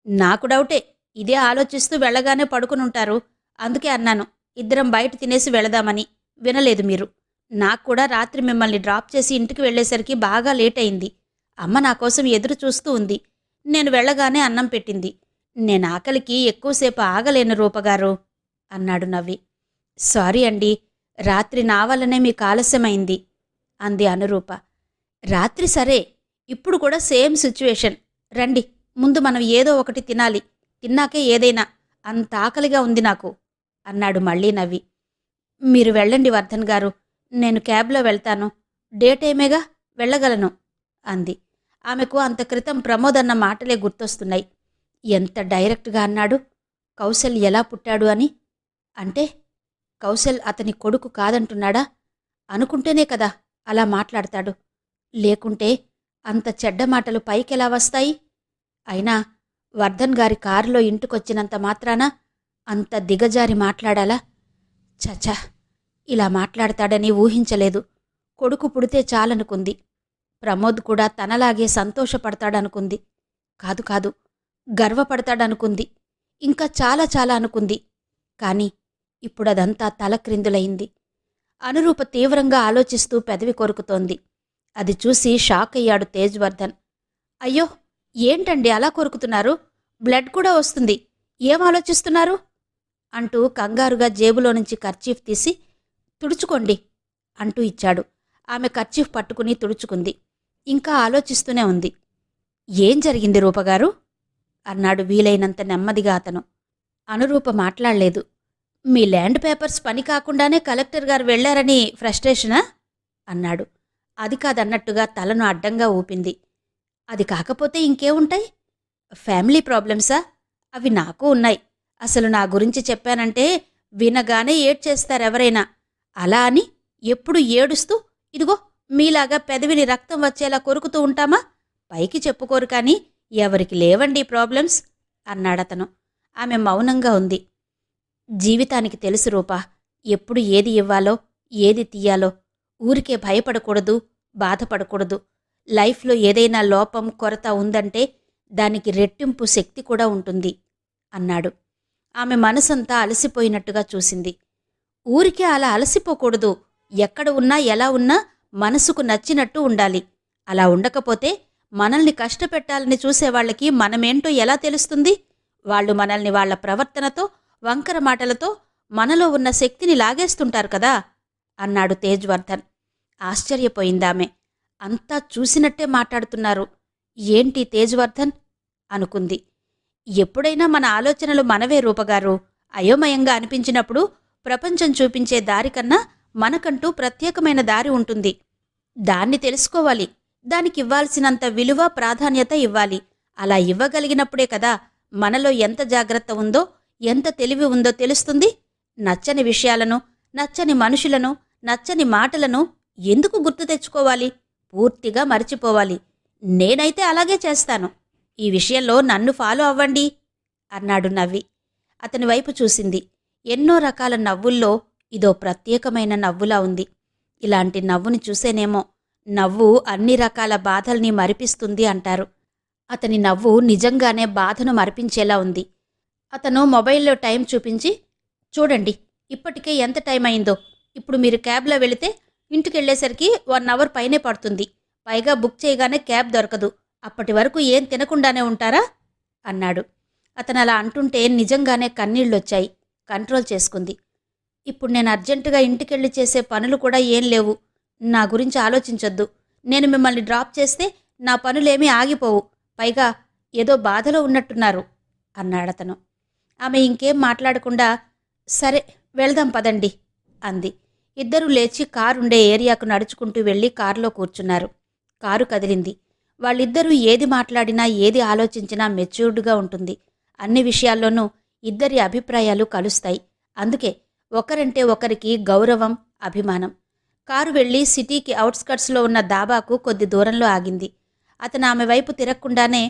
నాకు డౌటే, ఇదే ఆలోచిస్తూ వెళ్ళగానే పడుకునుంటారు. అందుకే అన్నాను ఇద్దరం బయట తినేసి వెళదామని. వినలేదు మీరు. నాకు కూడా రాత్రి మిమ్మల్ని డ్రాప్ చేసి ఇంటికి వెళ్ళేసరికి బాగా లేట్ అయింది. అమ్మ నా కోసం ఎదురు చూస్తూ ఉంది. నేను వెళ్ళగానే అన్నం పెట్టింది. నేను ఆకలికి ఎక్కువసేపు ఆగలేను రూపగారు అన్నాడు నవ్వి. సారీ అండి, రాత్రి నా వల్లనే మీకు ఆలస్యమైంది అంది అనురూప. రాత్రి సరే, ఇప్పుడు కూడా సేమ్ సిచ్యువేషన్. రండి, ముందు మనం ఏదో ఒకటి తినాలి, తిన్నాకే ఏదైనా. అంత ఆకలిగా ఉంది నాకు అన్నాడు మళ్ళీ నవ్వి. మీరు వెళ్ళండి వర్ధన్ గారు, నేను క్యాబ్లో వెళ్తాను. డే టైమేగా, వెళ్ళగలను అంది. ఆమెకు అంత క్రితం ప్రమోద్ అన్న మాటలే గుర్తొస్తున్నాయి. ఎంత డైరెక్ట్గా అన్నాడు. కౌశల్ ఎలా పుట్టాడు అని. అంటే కౌశల్ అతని కొడుకు కాదంటున్నాడా? అనుకుంటేనే కదా అలా మాట్లాడతాడు. లేకుంటే అంత చెడ్డ మాటలు పైకెలా వస్తాయి? అయినా వర్ధన్ గారి కారులో ఇంటికొచ్చినంత మాత్రాన అంత దిగజారి మాట్లాడాలా? చచా, ఇలా మాట్లాడతాడని ఊహించలేదు. కొడుకు పుడితే చాలనుకుంది. ప్రమోద్ కూడా తనలాగే సంతోషపడతాడనుకుంది. కాదు కాదు, గర్వపడతాడనుకుంది. ఇంకా చాలా చాలా అనుకుంది. కాని ఇప్పుడదంతా తలక్రిందులయింది. అనురూప తీవ్రంగా ఆలోచిస్తూ పెదవి కొరుకుతోంది. అది చూసి షాక్ అయ్యాడు తేజ్వర్ధన్. అయ్యో, ఏంటండి అలా కొరుకుతున్నారు? బ్లడ్ కూడా వస్తుంది. ఏం ఆలోచిస్తున్నారు అంటూ కంగారుగా జేబులో నుంచి కర్చీఫ్ తీసి, తుడుచుకోండి అంటూ ఇచ్చాడు. ఆమె కర్చీఫ్ పట్టుకుని తుడుచుకుంది. ఇంకా ఆలోచిస్తూనే ఉంది. ఏం జరిగింది రూపగారు అన్నాడు వీలైనంత నెమ్మదిగా అతను. అనురూప మాట్లాడలేదు. మీ ల్యాండ్ పేపర్స్ పని కాకుండానే కలెక్టర్ గారు వెళ్లారని ఫ్రస్ట్రేషనా అన్నాడు. అది కాదన్నట్టుగా తలను అడ్డంగా ఊపింది. అది కాకపోతే ఇంకేముంటాయి? ఫ్యామిలీ ప్రాబ్లమ్సా? అవి నాకు ఉన్నాయి. అసలు నా గురించి చెప్పానంటే వినగానే ఏడ్చేస్తారెవరైనా. అలా అని ఎప్పుడు ఏడుస్తూ ఇదిగో మీలాగా పెదవిని రక్తం వచ్చేలా కొరుకుతూ ఉంటామా? పైకి చెప్పుకోరు కానీ ఎవరికి లేవండి ప్రాబ్లమ్స్ అన్నాడతను. ఆమె మౌనంగా ఉంది. జీవితానికి తెలుసు రూపా, ఎప్పుడు ఏది ఇవ్వాలో ఏది తీయాలో. ఊరికే భయపడకూడదు, బాధపడకూడదు. లైఫ్లో ఏదైనా లోపం, కొరత ఉందంటే దానికి రెట్టింపు శక్తి కూడా ఉంటుంది అన్నాడు. ఆమె మనసంతా అలసిపోయినట్టుగా చూసింది. ఊరికే అలా అలసిపోకూడదు. ఎక్కడ ఉన్నా ఎలా ఉన్నా మనసుకు నచ్చినట్టు ఉండాలి. అలా ఉండకపోతే మనల్ని కష్టపెట్టాలని చూసేవాళ్ళకి మనమేంటో ఎలా తెలుస్తుంది? వాళ్ళు మనల్ని వాళ్ళ ప్రవర్తనతో, వంకర మాటలతో మనలో ఉన్న శక్తిని లాగేస్తుంటారు కదా అన్నాడు తేజ్వర్ధన్. ఆశ్చర్యపోయిందామె. అంతా చూసినట్టే మాట్లాడుతున్నారు. ఏంటి తేజ్వర్ధన్ అనుకుంది. ఎప్పుడైనా మన ఆలోచనలు మనవే రూపగారు. అయోమయంగా అనిపించినప్పుడు ప్రపంచం చూపించే దారికన్నా మనకంటూ ప్రత్యేకమైన దారి ఉంటుంది. దాన్ని తెలుసుకోవాలి. దానికివ్వాల్సినంత విలువ, ప్రాధాన్యత ఇవ్వాలి. అలా ఇవ్వగలిగినప్పుడే కదా మనలో ఎంత జాగ్రత్త ఉందో, ఎంత తెలివి ఉందో తెలుస్తుంది. నచ్చని విషయాలను, నచ్చని మనుషులను, నచ్చని మాటలను ఎందుకు గుర్తు తెచ్చుకోవాలి? పూర్తిగా మరిచిపోవాలి. నేనైతే అలాగే చేస్తాను. ఈ విషయంలో నన్ను ఫాలో అవ్వండి అన్నాడు నవ్వి. అతని వైపు చూసింది. ఎన్నో రకాల నవ్వుల్లో ఇదో ప్రత్యేకమైన నవ్వులా ఉంది. ఇలాంటి నవ్వుని చూసేనేమో నవ్వు అన్ని రకాల బాధల్ని మరిపిస్తుంది అంటారు. అతని నవ్వు నిజంగానే బాధను మరిపించేలా ఉంది. అతను మొబైల్లో టైం చూపించి, చూడండి ఇప్పటికే ఎంత టైం అయిందో. ఇప్పుడు మీరు క్యాబ్లో వెళితే ఇంటికెళ్లేసరికి 1 అవర్ పైనే పడుతుంది. పైగా బుక్ చేయగానే క్యాబ్ దొరకదు. అప్పటి వరకు ఏం తినకుండానే ఉంటారా అన్నాడు. అతను అలా అంటుంటే నిజంగానే కన్నీళ్లొచ్చాయి. కంట్రోల్ చేసుకుంది. ఇప్పుడు నేను అర్జెంటుగా ఇంటికెళ్ళి చేసే పనులు కూడా ఏం లేవు. నా గురించి ఆలోచించొద్దు. నేను మిమ్మల్ని డ్రాప్ చేస్తే నా పనులేమీ ఆగిపోవు. పైగా ఏదో బాధలో ఉన్నట్టున్నారు అన్నాడతను. ఆమె ఇంకేం మాట్లాడకుండా సరే వెళ్దాం పదండి అంది. ఇద్దరూ లేచి కారుండే ఏరియాకు నడుచుకుంటూ వెళ్ళి కారులో కూర్చున్నారు. కారు కదిలింది. వాళ్ళిద్దరూ ఏది మాట్లాడినా, ఏది ఆలోచించినా మెచ్యూర్డ్గా ఉంటుంది. అన్ని విషయాల్లోనూ ఇద్దరి అభిప్రాయాలు కలుస్తాయి. అందుకే ఒకరంటే ఒకరికి గౌరవం, అభిమానం. కారు వెళ్ళి సిటీకి అవుట్స్కట్స్లో ఉన్న దాబాకు కొద్ది దూరంలో ఆగింది. అతను ఆమె వైపు తిరగకుండానే,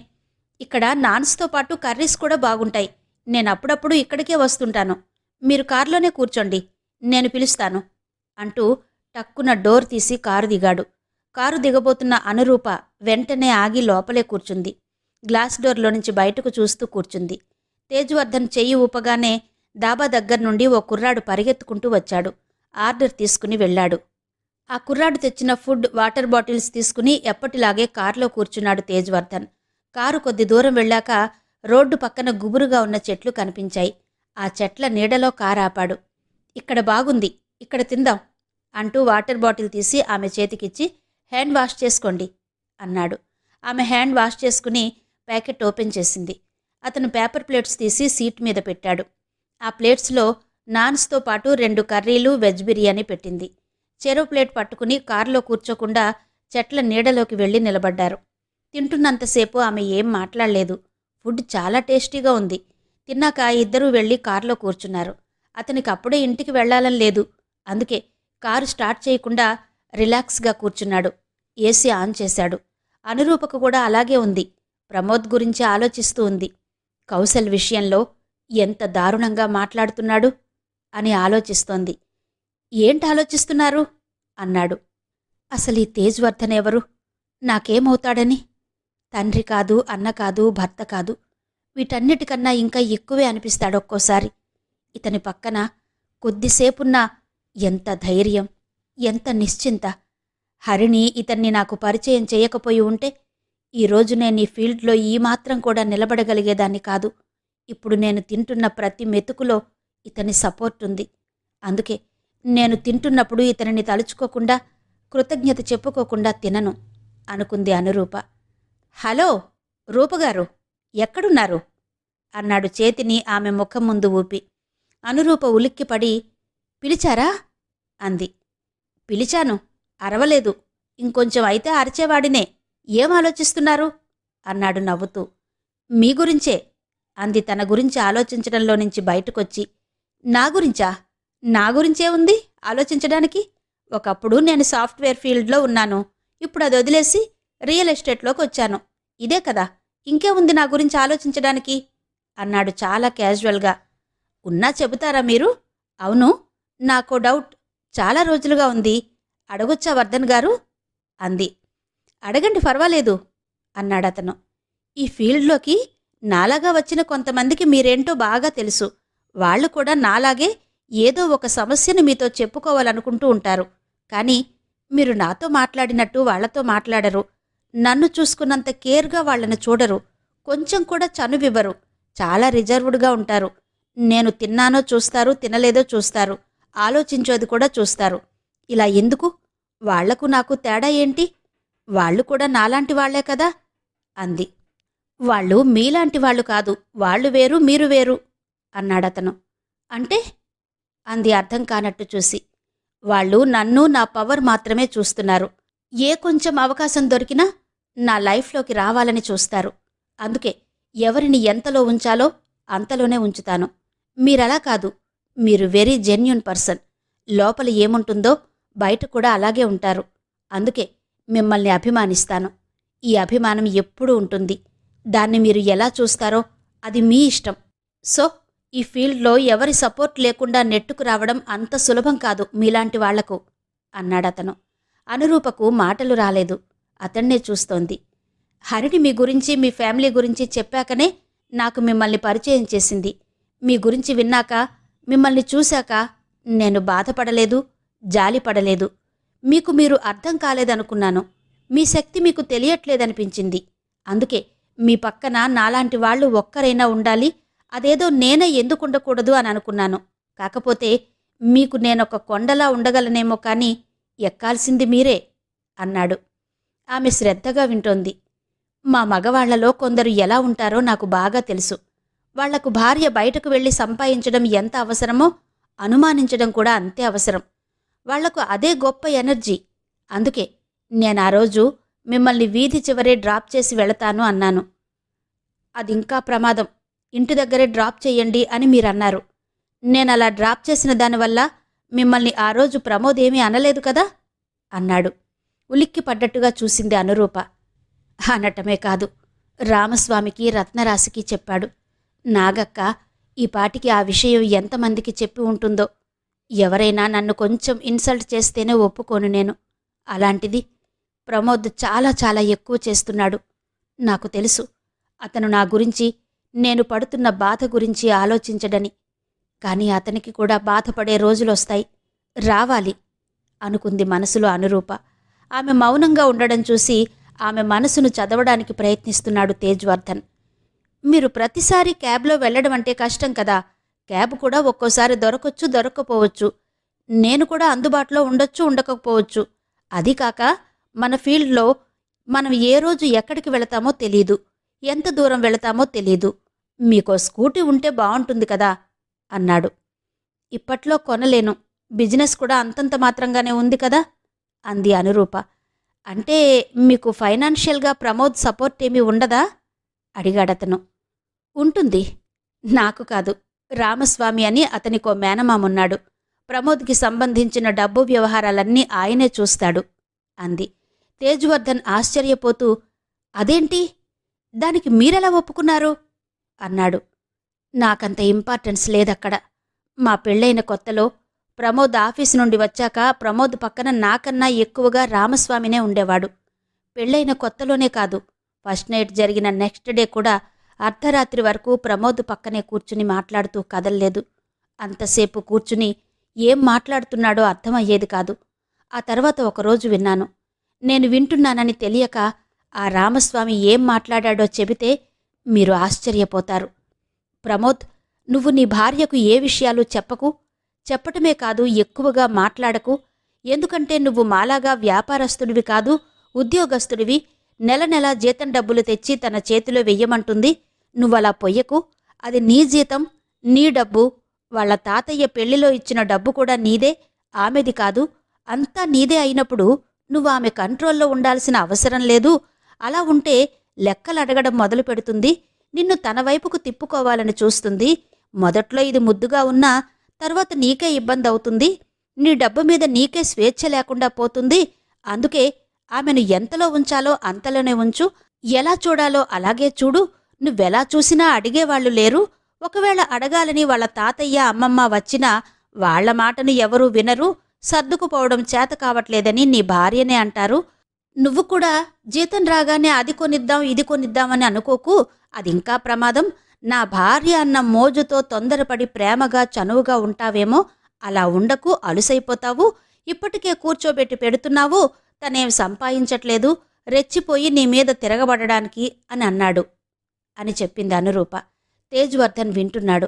ఇక్కడ నాన్స్తో పాటు కర్రీస్ కూడా బాగుంటాయి. నేనప్పుడప్పుడు ఇక్కడికే వస్తుంటాను. మీరు కారులోనే కూర్చోండి, నేను పిలుస్తాను అంటూ టక్కున డోర్ తీసి కారు దిగాడు. కారు దిగబోతున్న అనురూప వెంటనే ఆగి లోపలే కూర్చుంది. గ్లాస్ డోర్లో నుంచి బయటకు చూస్తూ కూర్చుంది. తేజ్వర్ధన్ చెయ్యి ఊపగానే దాబా దగ్గర నుండి ఓ కుర్రాడు పరిగెత్తుకుంటూ వచ్చాడు. ఆర్డర్ తీసుకుని వెళ్ళాడు. ఆ కుర్రాడు తెచ్చిన ఫుడ్, వాటర్ బాటిల్స్ తీసుకుని ఎప్పటిలాగే కారులో కూర్చున్నాడు తేజ్వర్ధన్. కారు కొద్ది దూరం వెళ్ళాక రోడ్డు పక్కన గుబురుగా ఉన్న చెట్లు కనిపించాయి. ఆ చెట్ల నీడలో కారు ఆపాడు. ఇక్కడ బాగుంది, ఇక్కడ తిందాం అంటూ వాటర్ బాటిల్ తీసి ఆమె చేతికిచ్చి, హ్యాండ్ వాష్ చేసుకోండి అన్నాడు. ఆమె హ్యాండ్ వాష్ చేసుకుని ప్యాకెట్ ఓపెన్ చేసింది. అతను పేపర్ ప్లేట్స్ తీసి సీట్ మీద పెట్టాడు. ఆ ప్లేట్స్లో నాన్స్తో పాటు 2 కర్రీలు, వెజ్ బిర్యానీ పెట్టింది. చెరో ప్లేట్ పట్టుకుని కారులో కూర్చోకుండా చెట్ల నీడలోకి వెళ్ళి నిలబడ్డారు. తింటున్నంతసేపు ఆమె ఏం మాట్లాడలేదు. ఫుడ్ చాలా టేస్టీగా ఉంది. తిన్నాక ఇద్దరూ వెళ్ళి కారులో కూర్చున్నారు. అతనికి అప్పుడే ఇంటికి వెళ్లాలని లేదు. అందుకే కారు స్టార్ట్ చేయకుండా రిలాక్స్గా కూర్చున్నాడు. ఏసీ ఆన్ చేశాడు. అనురూపకు కూడా అలాగే ఉంది. ప్రమోద్ గురించి ఆలోచిస్తూ ఉంది. కౌశల్ విషయంలో ఎంత దారుణంగా మాట్లాడుతున్నాడు అని ఆలోచిస్తోంది. ఏంటి ఆలోచిస్తున్నారు అన్నాడు. అసలు ఈ తేజ్వర్ధన్ ఎవరు? నాకేమవుతాడని? తండ్రి కాదు, అన్న కాదు, భర్త కాదు. వీటన్నిటికన్నా ఇంకా ఎక్కువే అనిపిస్తాడొక్కోసారి. ఇతని పక్కన కొద్దిసేపున్నా ఎంత ధైర్యం, ఎంత నిశ్చింత. హరిణి ఇతన్ని నాకు పరిచయం చేయకపోయి ఉంటే ఈరోజు నేను ఈ ఫీల్డ్లో ఈ మాత్రం కూడా నిలబడగలిగేదాన్ని కాదు. ఇప్పుడు నేను తింటున్న ప్రతి మెతుకులో ఇతని సపోర్ట్ ఉంది. అందుకే నేను తింటున్నప్పుడు ఇతనిని తలుచుకోకుండా, కృతజ్ఞత చెప్పుకోకుండా తినను అనుకుంది అనురూప. హలో రూపగారు, ఎక్కడున్నారు అన్నాడు చేతిని ఆమె ముఖం ముందు ఊపి. అనురూప ఉలిక్కిపడి, పిలిచారా అంది. పిలిచాను, అరవలేదు. ఇంకొంచెం అయితే అరిచేవాడినే. ఏం ఆలోచిస్తున్నారు అన్నాడు నవ్వుతూ. మీ గురించే అంది తన గురించి ఆలోచించడంలో నుంచి బయటకొచ్చి. నా గురించా? నా గురించే ఉంది ఆలోచించడానికి. ఒకప్పుడు నేను సాఫ్ట్వేర్ ఫీల్డ్లో ఉన్నాను. ఇప్పుడు అది వదిలేసి రియల్ ఎస్టేట్లోకి వచ్చాను. ఇదే కదా, ఇంకే ఉంది నా గురించి ఆలోచించడానికి అన్నాడు చాలా క్యాజువల్గా. ఉన్నా చెబుతారా మీరు? అవును, నాకో డౌట్ చాలా రోజులుగా ఉంది. అడగొచ్చా వర్ధన్ గారు అంది. అడగండి, పర్వాలేదు అన్నాడతను. ఈ ఫీల్డ్లోకి నాలాగా వచ్చిన కొంతమందికి మీరేంటో బాగా తెలుసు. వాళ్లు కూడా నాలాగే ఏదో ఒక సమస్యను మీతో చెప్పుకోవాలనుకుంటూ ఉంటారు. కానీ మీరు నాతో మాట్లాడినట్టు వాళ్లతో మాట్లాడరు. నన్ను చూసుకున్నంత కేర్గా వాళ్ళని చూడరు. కొంచెం కూడా చనువివ్వరు. చాలా రిజర్వ్డ్గా ఉంటారు. నేను తిన్నానో చూస్తారు, తినలేదో చూస్తారు, ఆలోచించేది కూడా చూస్తారు. ఇలా ఎందుకు? వాళ్లకు నాకు తేడా ఏంటి? వాళ్ళు కూడా నాలాంటి వాళ్లే కదా అంది. వాళ్ళు మీలాంటి వాళ్ళు కాదు. వాళ్ళు వేరు, మీరు వేరు అన్నాడతను. అంటే? అంది అర్థం కానట్టు చూసి. వాళ్ళు నన్ను, నా పవర్ మాత్రమే చూస్తున్నారు. ఏ కొంచెం అవకాశం దొరికినా నా లైఫ్లోకి రావాలని చూస్తారు. అందుకే ఎవరిని ఎంతలో ఉంచాలో అంతలోనే ఉంచుతాను. మీరలా కాదు. మీరు వెరీ జెన్యూన్ పర్సన్. లోపల ఏముంటుందో బయట కూడా అలాగే ఉంటారు. అందుకే మిమ్మల్ని అభిమానిస్తాను. ఈ అభిమానం ఎప్పుడూ ఉంటుంది. దాన్ని మీరు ఎలా చూస్తారో అది మీ ఇష్టం. సో ఈ ఫీల్డ్లో ఎవరి సపోర్ట్ లేకుండా నెట్టుకు రావడం అంత సులభం కాదు మీలాంటి వాళ్లకు అన్నాడతను. అనురూపకు మాటలు రాలేదు. అతన్నే చూస్తోంది. హరిణి మీ గురించి, మీ ఫ్యామిలీ గురించి చెప్పాకనే నాకు మిమ్మల్ని పరిచయం చేసింది. మీ గురించి విన్నాక, మిమ్మల్ని చూశాక నేను బాధపడలేదు, జాలిపడలేదు. మీకు మీరు అర్థం కాలేదనుకున్నాను. మీ శక్తి మీకు తెలియట్లేదనిపించింది. అందుకే మీ పక్కన నాలాంటి వాళ్ళు ఒక్కరైనా ఉండాలి, అదేదో నేనే ఎందుకుండకూడదు అని అనుకున్నాను. కాకపోతే మీకు నేనొక కొండలా ఉండగలనేమో కానీ ఎక్కాల్సింది మీరే అన్నాడు. ఆమె శ్రద్ధగా వింటోంది. మా మగవాళ్లలో కొందరు ఎలా ఉంటారో నాకు బాగా తెలుసు. వాళ్లకు భార్య బయటకు వెళ్లి సంపాదించడం ఎంత అవసరమో అనుమానించడం కూడా అంతే అవసరం. వాళ్లకు అదే గొప్ప ఎనర్జీ. అందుకే నేనా రోజు మిమ్మల్ని వీధి చివరే డ్రాప్ చేసి వెళతాను అన్నాను. అదింకా ప్రమాదం, ఇంటి దగ్గరే డ్రాప్ చెయ్యండి అని మీరన్నారు. నేనలా డ్రాప్ చేసిన దానివల్ల మిమ్మల్ని ఆ రోజు ప్రమోద్ ఏమీ అనలేదు కదా అన్నాడు. ఉలిక్కి పడ్డట్టుగా చూసింది అనురూప. అనటమే కాదు, రామస్వామికి, రత్నరాశికి చెప్పాడు. నాగక్క ఈ పాటికి ఆ విషయం ఎంతమందికి చెప్పి ఉంటుందో. ఎవరైనా నన్ను కొంచెం ఇన్సల్ట్ చేస్తేనే ఒప్పుకోను నేను. అలాంటిది ప్రమోద్ చాలా చాలా ఎక్కువ చేస్తున్నాడు. నాకు తెలుసు అతను నా గురించి, నేను పడుతున్న బాధ గురించి ఆలోచించడని. కానీ అతనికి కూడా బాధపడే రోజులొస్తాయి, రావాలి అనుకుంది మనసులో అనురూప. ఆమె మౌనంగా ఉండడం చూసి ఆమె మనసును చదవడానికి ప్రయత్నిస్తున్నాడు తేజ్వర్ధన్. మీరు ప్రతిసారి క్యాబ్లో వెళ్లడం అంటే కష్టం కదా. క్యాబ్ కూడా ఒక్కోసారి దొరకొచ్చు, దొరక్కపోవచ్చు. నేను కూడా అందుబాటులో ఉండొచ్చు, ఉండకపోవచ్చు. అది కాక మన ఫీల్డ్లో మనం ఏ రోజు ఎక్కడికి వెళతామో తెలీదు, ఎంత దూరం వెళతామో తెలీదు. మీకో స్కూటీ ఉంటే బావుంటుంది కదా అన్నాడు. ఇప్పట్లో కొనలేను, బిజినెస్ కూడా అంతంత మాత్రంగానే ఉంది కదా అంది అనురూప. అంటే మీకు ఫైనాన్షియల్గా ప్రమోద్ సపోర్ట్ ఏమీ ఉండదా అడిగాడతను. ఉంటుంది. నాకు కాదు, రామస్వామి అని అతనికో మేనమామున్నాడు. ప్రమోద్కి సంబంధించిన డబ్బు వ్యవహారాలన్నీ ఆయనే చూస్తాడు అంది. తేజ్వర్ధన్ ఆశ్చర్యపోతూ, అదేంటి, దానికి మీరెలా ఒప్పుకున్నారు అన్నాడు. నాకంత ఇంపార్టెన్స్ లేదక్కడ. మా పెళ్ళైన కొత్తలో ప్రమోద్ ఆఫీసు నుండి వచ్చాక ప్రమోద్ పక్కన నాకన్నా ఎక్కువగా రామస్వామినే ఉండేవాడు. పెళ్ళైన కొత్తలోనే కాదు, ఫస్ట్ నైట్ జరిగిన నెక్స్ట్ డే కూడా అర్ధరాత్రి వరకు ప్రమోద్ పక్కనే కూర్చుని మాట్లాడుతూ కదల్లేదు. అంతసేపు కూర్చుని ఏం మాట్లాడుతున్నాడో అర్థమయ్యేది కాదు. ఆ తర్వాత ఒకరోజు విన్నాను. నేను వింటున్నానని తెలియక ఆ రామస్వామి ఏం మాట్లాడాడో చెబితే మీరు ఆశ్చర్యపోతారు. ప్రమోద్, నువ్వు నీ భార్యకు ఏ విషయాలు చెప్పకు, చెప్పటమే కాదు ఎక్కువగా మాట్లాడకు. ఎందుకంటే నువ్వు మాలాగా వ్యాపారస్తుడివి కాదు, ఉద్యోగస్తుడివి. నెల నెలా జీతం డబ్బులు తెచ్చి తన చేతిలో వెయ్యమంటుంది. నువ్వలా పొయ్యకు. అది నీ జీతం, నీ డబ్బు. వాళ్ళ తాతయ్య పెళ్లిలో ఇచ్చిన డబ్బు కూడా నీదే, ఆమెది కాదు. అంతా నీదే అయినప్పుడు నువ్వు ఆమె కంట్రోల్లో ఉండాల్సిన అవసరం లేదు. అలా ఉంటే లెక్కలడగడం మొదలు పెడుతుంది. నిన్ను తన వైపుకు తిప్పుకోవాలని చూస్తుంది. మొదట్లో ఇది ముద్దుగా ఉన్నా తర్వాత నీకే ఇబ్బంది అవుతుంది. నీ డబ్బు మీద నీకే స్వేచ్ఛ లేకుండా పోతుంది. అందుకే ఆమెను ఎంతలో ఉంచాలో అంతలోనే ఉంచు. ఎలా చూడాలో అలాగే చూడు. నువ్వెలా చూసినా అడిగేవాళ్లు లేరు. ఒకవేళ అడగాలని వాళ్ళ తాతయ్య, అమ్మమ్మ వచ్చినా వాళ్ల మాటను ఎవరూ వినరు. సర్దుకుపోవడం చేత కావట్లేదని నీ భార్యనే అంటారు. నువ్వు కూడా జీతం రాగానే అది కొనిద్దాం, ఇది కొనిద్దామని అనుకోకు. అదింకా ప్రమాదం. నా భార్య అన్న మోజుతో తొందరపడి ప్రేమగా, చనువుగా ఉంటావేమో. అలా ఉండకు, అలుసైపోతావు. ఇప్పటికే కూర్చోబెట్టి పెడుతున్నావు. తనేం సంపాదించట్లేదు. రెచ్చిపోయి నీ మీద తిరగబడడానికి అని అన్నాడు అని చెప్పింది అనురూప. తేజ్వర్ధన్ వింటున్నాడు.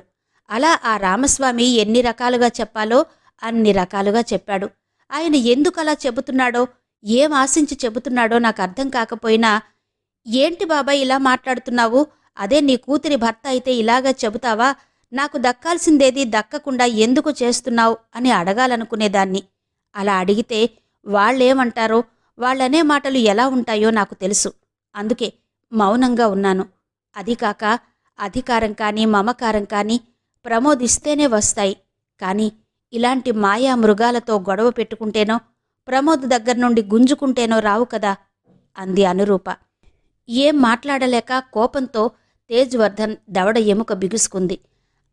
అలా ఆ రామస్వామి ఎన్ని రకాలుగా చెప్పాలో అన్ని రకాలుగా చెప్పాడు. ఆయన ఎందుకలా చెబుతున్నాడో, ఏం ఆశించి చెబుతున్నాడో నాకు అర్థం కాకపోయినా, ఏంటి బాబాయ్ ఇలా మాట్లాడుతున్నావు? అదే నీ కూతురి భర్త అయితే ఇలాగా చెబుతావా? నాకు దక్కాల్సిందేది దక్కకుండా ఎందుకు చేస్తున్నావు అని అడగాలనుకునేదాన్ని. అలా అడిగితే వాళ్ళేమంటారో, వాళ్ళనే మాటలు ఎలా ఉంటాయో నాకు తెలుసు. అందుకే మౌనంగా ఉన్నాను. అదీకాక అధికారం కానీ మమకారం కానీ ప్రమోదిస్తేనే వస్తాయి. కానీ ఇలాంటి మాయా మృగాలతో గొడవ పెట్టుకుంటేనో, ప్రమోద్ దగ్గర నుండి గుంజుకుంటేనో రావు కదా అంది అనురూప. ఏం మాట్లాడలేక కోపంతో తేజ్వర్ధన్ దవడ ఎముక బిగుసుకుంది.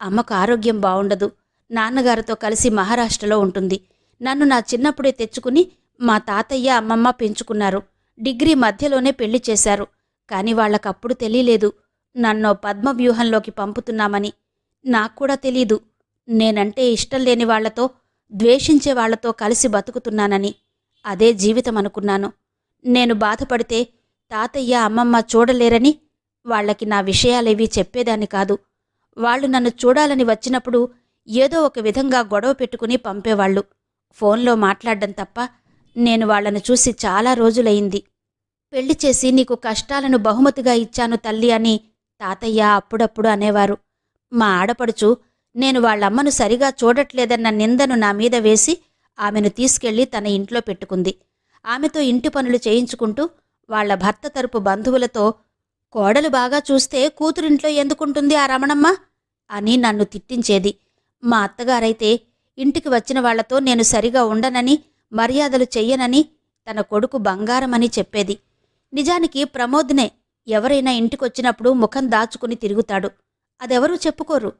అమ్మకు ఆరోగ్యం బావుండదు. నాన్నగారితో కలిసి మహారాష్ట్రలో ఉంటుంది. నన్ను నా చిన్నప్పుడే తెచ్చుకుని మా తాతయ్య అమ్మమ్మ పెంచుకున్నారు. డిగ్రీ మధ్యలోనే పెళ్లి చేశారు. కాని వాళ్లకప్పుడు తెలీలేదు నన్నో పద్మవ్యూహంలోకి పంపుతున్నామని. నాక్కూడా తెలీదు నేనంటే ఇష్టం లేని వాళ్లతో, ద్వేషించే వాళ్లతో కలిసి బతుకుతున్నానని. అదే జీవితం అనుకున్నాను. నేను బాధపడితే తాతయ్య అమ్మమ్మ చూడలేరని వాళ్లకి నా విషయాలేవీ చెప్పేదాన్ని కాదు. వాళ్ళు నన్ను చూడాలని వచ్చినప్పుడు ఏదో ఒక విధంగా గొడవ పెట్టుకుని పంపేవాళ్లు. ఫోన్లో మాట్లాడ్డం తప్ప నేను వాళ్లను చూసి చాలా రోజులయింది. పెళ్లి చేసి నీకు కష్టాలను బహుమతిగా ఇచ్చాను తల్లి అని తాతయ్య అప్పుడప్పుడు అనేవారు. మా ఆడపడుచు నేను వాళ్లమ్మను సరిగా చూడట్లేదన్న నిందను నా మీద వేసి ఆమెను తీసుకెళ్లి తన ఇంట్లో పెట్టుకుంది. ఆమెతో ఇంటి పనులు చేయించుకుంటూ వాళ్ల భర్త తరపు బంధువులతో, కోడలు బాగా చూస్తే కూతురింట్లో ఎందుకుంటుంది ఆ రమణమ్మ అని నన్ను తిట్టించేది. మా అత్తగారైతే ఇంటికి వచ్చిన వాళ్లతో నేను సరిగా ఉండనని, మర్యాదలు చెయ్యనని, తన కొడుకు బంగారమని చెప్పేది. నిజానికి ప్రమోద్నే ఎవరైనా ఇంటికొచ్చినప్పుడు ముఖం దాచుకుని తిరుగుతాడు. అదెవరూ చెప్పుకోరు.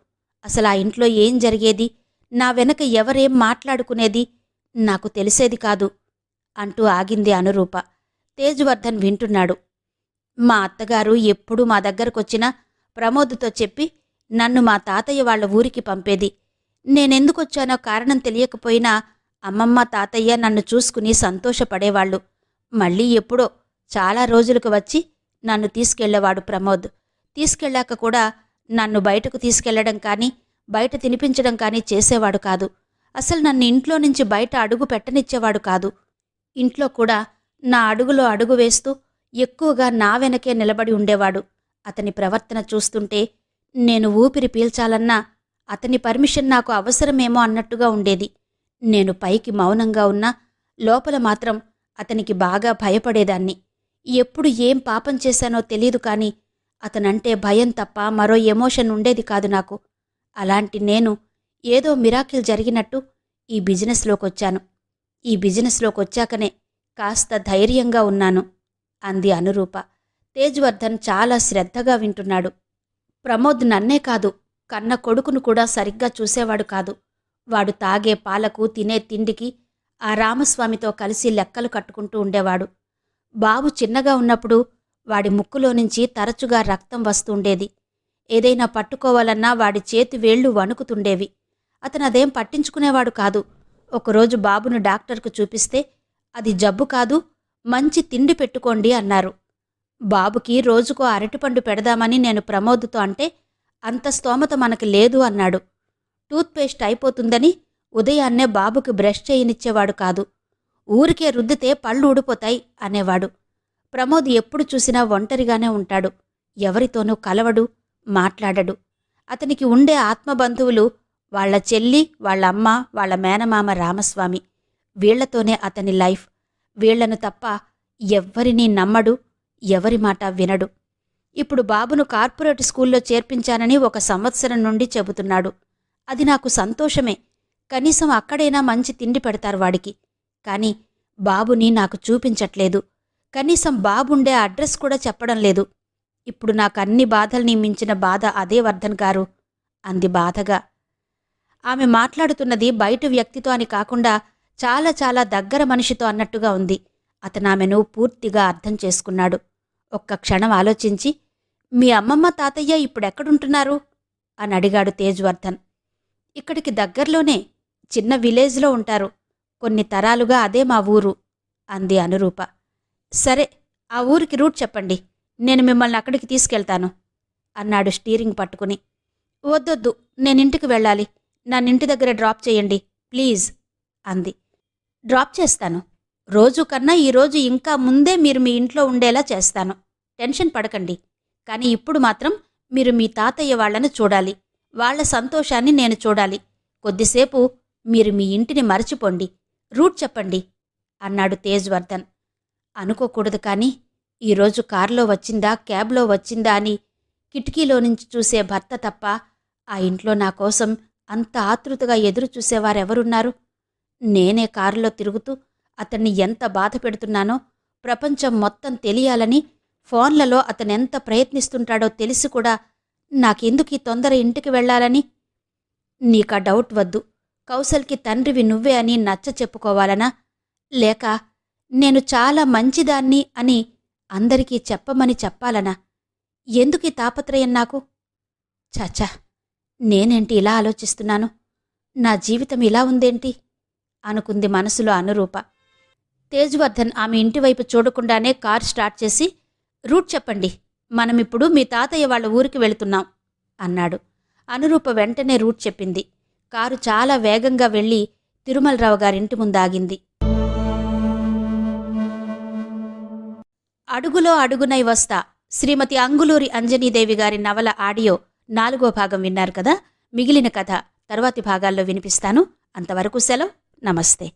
అసలు ఆ ఇంట్లో ఏం జరిగేది, నా వెనక ఎవరేం మాట్లాడుకునేది నాకు తెలిసేది కాదు అంటూ ఆగింది అనురూప. తేజ్వర్ధన్ వింటున్నాడు. మా అత్తగారు ఎప్పుడూ మా దగ్గరకొచ్చినా ప్రమోద్తో చెప్పి నన్ను మా తాతయ్య వాళ్ల ఊరికి పంపేది. నేనెందుకొచ్చానో కారణం తెలియకపోయినా అమ్మమ్మ తాతయ్య నన్ను చూసుకుని సంతోషపడేవాళ్లు. మళ్ళీ ఎప్పుడో చాలా రోజులకు వచ్చి నన్ను తీసుకెళ్లేవాడు ప్రమోద్. తీసుకెళ్ళాక కూడా నన్ను బయటకు తీసుకెళ్లడం కానీ, బయట తినిపించడం కానీ చేసేవాడు కాదు. అసలు నన్ను ఇంట్లో నుంచి బయట అడుగు పెట్టనిచ్చేవాడు కాదు. ఇంట్లో కూడా నా అడుగులో అడుగు వేస్తూ ఎక్కువగా నా వెనకే నిలబడి ఉండేవాడు. అతని ప్రవర్తన చూస్తుంటే నేను ఊపిరి పీల్చాలన్నా అతని పర్మిషన్ నాకు అవసరమేమో అన్నట్టుగా ఉండేది. నేను పైకి మౌనంగా ఉన్నా లోపల మాత్రం అతనికి బాగా భయపడేదాన్ని. ఎప్పుడు ఏం పాపం చేశానో తెలీదు కానీ అతనంటే భయం తప్ప మరో ఎమోషన్ ఉండేది కాదు నాకు. అలాంటి నేను ఏదో మిరాకిల్ జరిగినట్టు ఈ బిజినెస్లోకొచ్చాను. ఈ బిజినెస్లోకొచ్చాకనే కాస్త ధైర్యంగా ఉన్నాను అంది అనురూప. తేజ్వర్ధన్ చాలా శ్రద్ధగా వింటున్నాడు. ప్రమోద్ నన్నే కాదు, కన్న కొడుకును కూడా సరిగ్గా చూసేవాడు కాదు. వాడు తాగే పాలకు, తినే తిండికి ఆ రామస్వామితో కలిసి లెక్కలు కట్టుకుంటూ ఉండేవాడు. బాబు చిన్నగా ఉన్నప్పుడు వాడి ముక్కులోనుంచి తరచుగా రక్తం వస్తుండేది. ఏదైనా పట్టుకోవాలన్నా వాడి చేతి వేళ్లు వణుకుతుండేవి. అతనదేం పట్టించుకునేవాడు కాదు. ఒకరోజు బాబును డాక్టర్కు చూపిస్తే అది జబ్బు కాదు, మంచి తిండి పెట్టుకోండి అన్నారు. బాబుకి రోజుకో అరటిపండు పెడదామని నేను ప్రమోద్తో అంటే అంత స్తోమత మనకి లేదు అన్నాడు. టూత్పేస్ట్ అయిపోతుందని ఉదయాన్నే బాబుకి బ్రష్ చేయనిచ్చేవాడు కాదు. ఊరికే రుద్దితే పళ్ళు ఊడిపోతాయి అనేవాడు. ప్రమోద్ ఎప్పుడు చూసినా ఒంటరిగానే ఉంటాడు. ఎవరితోనూ కలవడు, మాట్లాడడు. అతనికి ఉండే ఆత్మబంధువులు వాళ్ల చెల్లి, వాళ్లమ్మ, వాళ్ల మేనమామ రామస్వామి. వీళ్లతోనే అతని లైఫ్. వీళ్లను తప్ప ఎవ్వరినీ నమ్మడు, ఎవరి మాట వినడు. ఇప్పుడు బాబును కార్పొరేట్ స్కూల్లో చేర్పించానని 1 సంవత్సరం నుండి చెబుతున్నాడు. అది నాకు సంతోషమే. కనీసం అక్కడైనా మంచి తిండి పెడతారు వాడికి. కాని బాబుని నాకు చూపించట్లేదు. కనీసం బాబుండే అడ్రస్ కూడా చెప్పడం లేదు. ఇప్పుడు నాకన్ని బాధల్ని మించిన బాధ అదే వర్ధన్ గారు అంది బాధగా. ఆమె మాట్లాడుతున్నది బయట వ్యక్తితో అని కాకుండా చాలా చాలా దగ్గర మనిషితో అన్నట్టుగా ఉంది. అతనామెను పూర్తిగా అర్థం చేసుకున్నాడు. ఒక్క క్షణం ఆలోచించి, మీ అమ్మమ్మ తాతయ్య ఇప్పుడెక్కడుంటున్నారు అని అడిగాడు తేజ్వర్ధన్. ఇక్కడికి దగ్గర్లోనే చిన్న విలేజ్లో ఉంటారు. కొన్ని తరాలుగా అదే మా ఊరు అంది అనురూప. సరే, ఆ ఊరికి రూట్ చెప్పండి, నేను మిమ్మల్ని అక్కడికి తీసుకెళ్తాను అన్నాడు స్టీరింగ్ పట్టుకుని. వద్దొద్దు, నేనింటికి వెళ్ళాలి, నన్నింటి దగ్గర డ్రాప్ చేయండి ప్లీజ్ అంది. డ్రాప్ చేస్తాను. రోజు కన్నా ఈరోజు ఇంకా ముందే మీరు మీ ఇంట్లో ఉండేలా చేస్తాను. టెన్షన్ పడకండి. కానీ ఇప్పుడు మాత్రం మీరు మీ తాతయ్య వాళ్లను చూడాలి. వాళ్ల సంతోషాన్ని నేను చూడాలి. కొద్దిసేపు మీరు మీ ఇంటిని మరచిపోండి. రూట్ చెప్పండి అన్నాడు తేజ్వర్ధన్. అనుకోకూడదు కానీ ఈరోజు కారులో వచ్చిందా క్యాబ్లో వచ్చిందా అని కిటికీలో నుంచి చూసే భర్త తప్ప ఆ ఇంట్లో నా కోసం అంత ఆతృతగా ఎదురు చూసేవారెవరున్నారు? నేనే కారులో తిరుగుతూ అతన్ని ఎంత బాధ పెడుతున్నానో ప్రపంచం మొత్తం తెలియాలని ఫోన్లలో అతనెంత ప్రయత్నిస్తుంటాడో తెలిసి కూడా నాకెందుకీ తొందర ఇంటికి వెళ్ళాలని? నీకా డౌట్ వద్దు. కౌసల్కి తండ్రివి నువ్వే అని నచ్చ చెప్పుకోవాలనా? లేక నేను చాలా మంచిదాన్ని అని అందరికీ చెప్పమని చెప్పాలనా? ఎందుకీ తాపత్రయం నాకు? చాచా, నేనేంటి ఇలా ఆలోచిస్తున్నాను? నా జీవితం ఇలా ఉందేంటి అనుకుంది మనసులో అనురూప. తేజ్వర్ధన్ ఆమె ఇంటివైపు చూడకుండానే కార్ స్టార్ట్ చేసి, రూట్ చెప్పండి, మనమిప్పుడు మీ తాతయ్య వాళ్ళ ఊరికి వెళుతున్నాం అన్నాడు. అనురూప వెంటనే రూట్ చెప్పింది. కారు చాలా వేగంగా వెళ్లి తిరుమలరావు గారింటి ముందాగింది. అడుగులో అడుగునై వస్తా శ్రీమతి అంగులూరి అంజనీదేవి గారి నవల ఆడియో 4వ భాగం విన్నారు కదా. మిగిలిన కథ తర్వాతి భాగాల్లో వినిపిస్తాను. అంతవరకు సెలవు. నమస్తే.